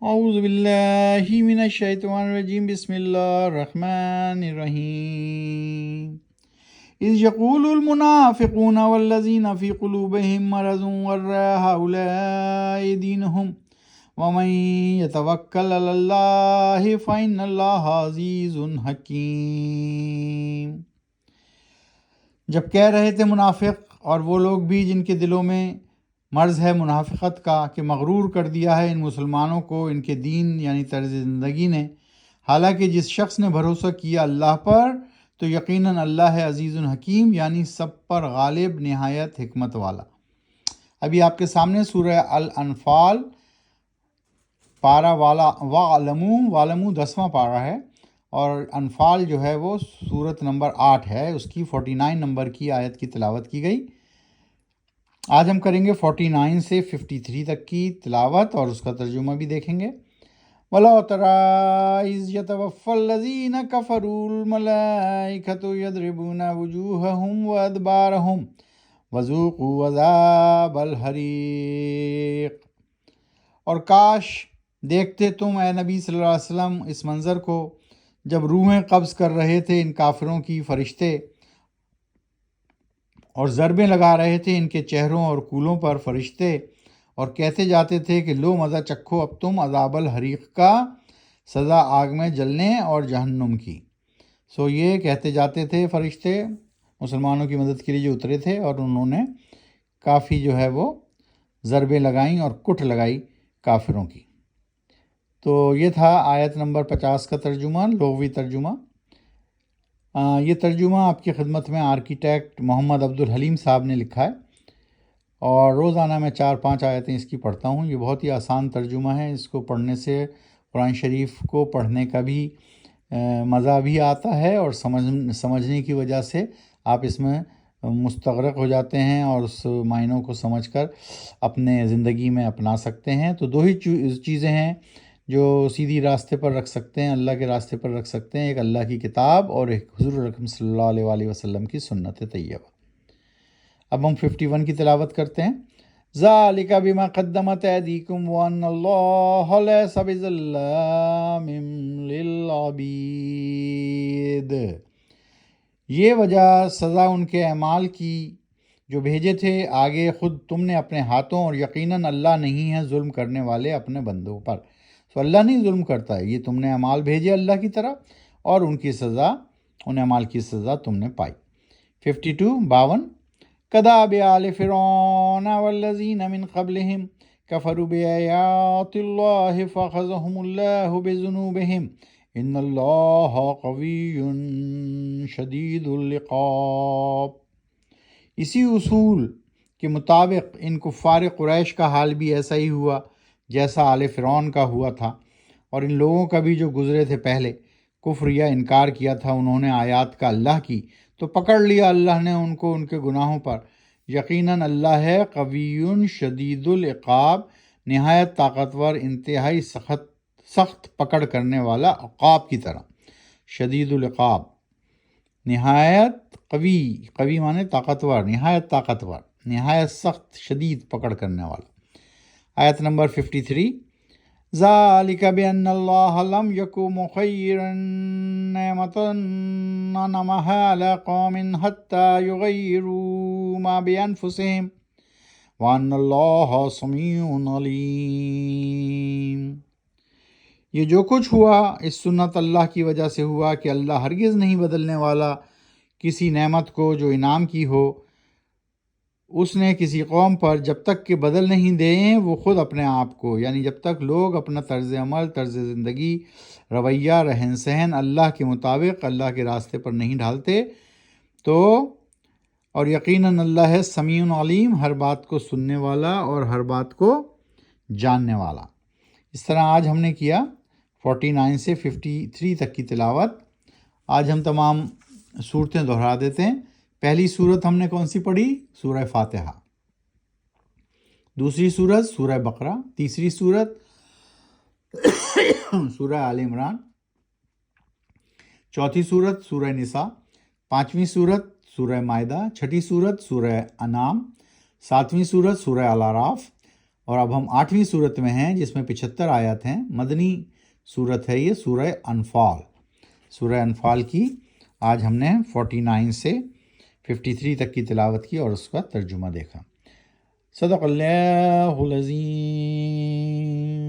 اعوذ باللہ من الشیطان الرجیم بسم اللہ الرحمن الرحیم اذ یقول المنافقون والذین فی قلوبہم مرض غر ہؤلاء دینہم ومن یتوکل علی اللہ فإن اللہ عزیز حکیم۔ جب کہہ رہے تھے منافق اور وہ لوگ بھی جن کے دلوں میں مرض ہے منافقت کا کہ مغرور کر دیا ہے ان مسلمانوں کو ان کے دین یعنی طرز زندگی نے، حالانکہ جس شخص نے بھروسہ کیا اللہ پر تو یقیناً اللہ ہے عزیز الحکیم، یعنی سب پر غالب نہایت حکمت والا۔ ابھی آپ کے سامنے سورہ الانفال پارہ وَاعْلَمُوا 10واں پارہ ہے، اور انفال جو ہے وہ سورت نمبر 8 ہے، اس کی 49 نمبر کی آیت کی تلاوت کی گئی۔ آج ہم کریں گے 49 سے 53 تک کی تلاوت اور اس کا ترجمہ بھی دیکھیں گے۔ وَلَوْ تَرَىٰ إِذْ يَتَوَفَّى الَّذِينَ كَفَرُوا الْمَلَائِكَةُ يَضْرِبُونَ وُجُوهَهُمْ وَأَدْبَارَهُمْ وَذُوقُوا عَذَابَ الْحَرِيقِ۔ اور کاش دیکھتے تم اے نبی صلی اللہ علیہ وسلم اس منظر کو جب روحیں قبض کر رہے تھے ان کافروں کی فرشتے اور ضربیں لگا رہے تھے ان کے چہروں اور کولوں پر فرشتے، اور کہتے جاتے تھے کہ لو مزہ چکھو اب تم عذاب الحریق کا، سزا آگ میں جلنے اور جہنم کی۔ یہ کہتے جاتے تھے فرشتے مسلمانوں کی مدد کے لیے جو اترے تھے، اور انہوں نے کافی جو ہے وہ ضربیں لگائیں اور کٹ لگائی کافروں کی۔ تو یہ تھا آیت نمبر 50 کا ترجمہ، لغوی ترجمہ۔ یہ ترجمہ آپ کی خدمت میں آرکیٹیکٹ محمد عبدالحلیم صاحب نے لکھا ہے، اور روزانہ میں 4-5 آیتیں اس کی پڑھتا ہوں۔ یہ بہت ہی آسان ترجمہ ہے، اس کو پڑھنے سے قرآن شریف کو پڑھنے کا بھی مزہ بھی آتا ہے، اور سمجھنے کی وجہ سے آپ اس میں مستغرق ہو جاتے ہیں اور اس معنوں کو سمجھ کر اپنے زندگی میں اپنا سکتے ہیں۔ تو دو ہی چیزیں ہیں جو سیدھی راستے پر رکھ سکتے ہیں، اللہ کے راستے پر رکھ سکتے ہیں، ایک اللہ کی کتاب اور ایک حضور اکرم صلی اللہ علیہ وآلہ وسلم کی سنت طیبہ۔ اب ہم 51 کی تلاوت کرتے ہیں۔ ذَلِكَ بِمَا قَدَّمَتْ أَيْدِيكُمْ وَأَنَّ اللَّهَ لَيْسَ بِظَلَّامٍ لِّلْعَبِيدِ۔ یہ وجہ سزا ان کے اعمال کی جو بھیجے تھے آگے خود تم نے اپنے ہاتھوں، اور یقیناً اللہ نہیں ہے ظلم کرنے والے اپنے بندوں پر۔ اللہ نہیں ظلم کرتا ہے، یہ تم نے اعمال بھیجے اللہ کی طرف، اور ان کی سزا، ان اعمال کی سزا تم نے پائی۔ 52 كداب آل فرعون والذین من قبلهم كفروا بآیات اللہ فأخذهم اللہ بذنوبهم ان اللہ قوی شدید العقاب۔ اسی اصول کے مطابق ان کفار قریش کا حال بھی ایسا ہی ہوا جیسا آل فرعون کا ہوا تھا، اور ان لوگوں کا بھی جو گزرے تھے پہلے، کفر یا انکار کیا تھا انہوں نے آیات کا اللہ کی، تو پکڑ لیا اللہ نے ان کو ان کے گناہوں پر۔ یقیناً اللہ ہے قوی شدید العقاب، نہایت طاقتور، انتہائی سخت پکڑ کرنے والا، عقاب کی طرح۔ شدید العقاب، نہایت قوی معنی طاقتور، نہایت سخت، شدید پکڑ کرنے والا۔ آیت نمبر 53۔ ذَلِكَ بِأَنَّ اللَّهَ لَمْ يَكُ مُغَيِّرًا نِّعْمَةً أَنْعَمَهَا عَلَىٰ قَوْمٍ حَتَّىٰ يُغَيِّرُوا مَا بِأَنفُسِهِمْ وَأَنَّ اللَّهَ سَمِيعٌ عَلِيمٌ۔ یہ جو کچھ ہوا اس سنت اللہ کی وجہ سے ہوا کہ اللہ ہرگز نہیں بدلنے والا کسی نعمت کو جو انعام کی ہو اس نے کسی قوم پر، جب تک کہ بدل نہیں دیں وہ خود اپنے آپ کو، یعنی جب تک لوگ اپنا طرز عمل، طرز زندگی، رویہ، رہن سہن اللہ کے مطابق اللہ کے راستے پر نہیں ڈھالتے تو، اور یقیناً اللہ ہے سمیع علیم، ہر بات کو سننے والا اور ہر بات کو جاننے والا۔ اس طرح آج ہم نے کیا 49 سے 53 تک کی تلاوت۔ آج ہم تمام صورتیں دہرا دیتے ہیں۔ پہلی صورت ہم نے کون سی پڑھی؟ سورہ فاتحہ۔ دوسری صورت سورہ بقرہ۔ تیسری صورت سورہ آل عمران۔ چوتھی صورت سورہ نساء۔ پانچویں صورت سورہ مائدہ۔ چھٹی صورت سورہ انعام۔ ساتویں صورت سورہ الاعراف، اور اب ہم 8ویں صورت میں ہیں جس میں 75 آیات ہیں. مدنی صورت ہے یہ، سورہ انفال. سورہ انفال کی آج ہم نے 49 سے 53 تک کی تلاوت کی اور اس کا ترجمہ دیکھا. صدق اللہ العظیم.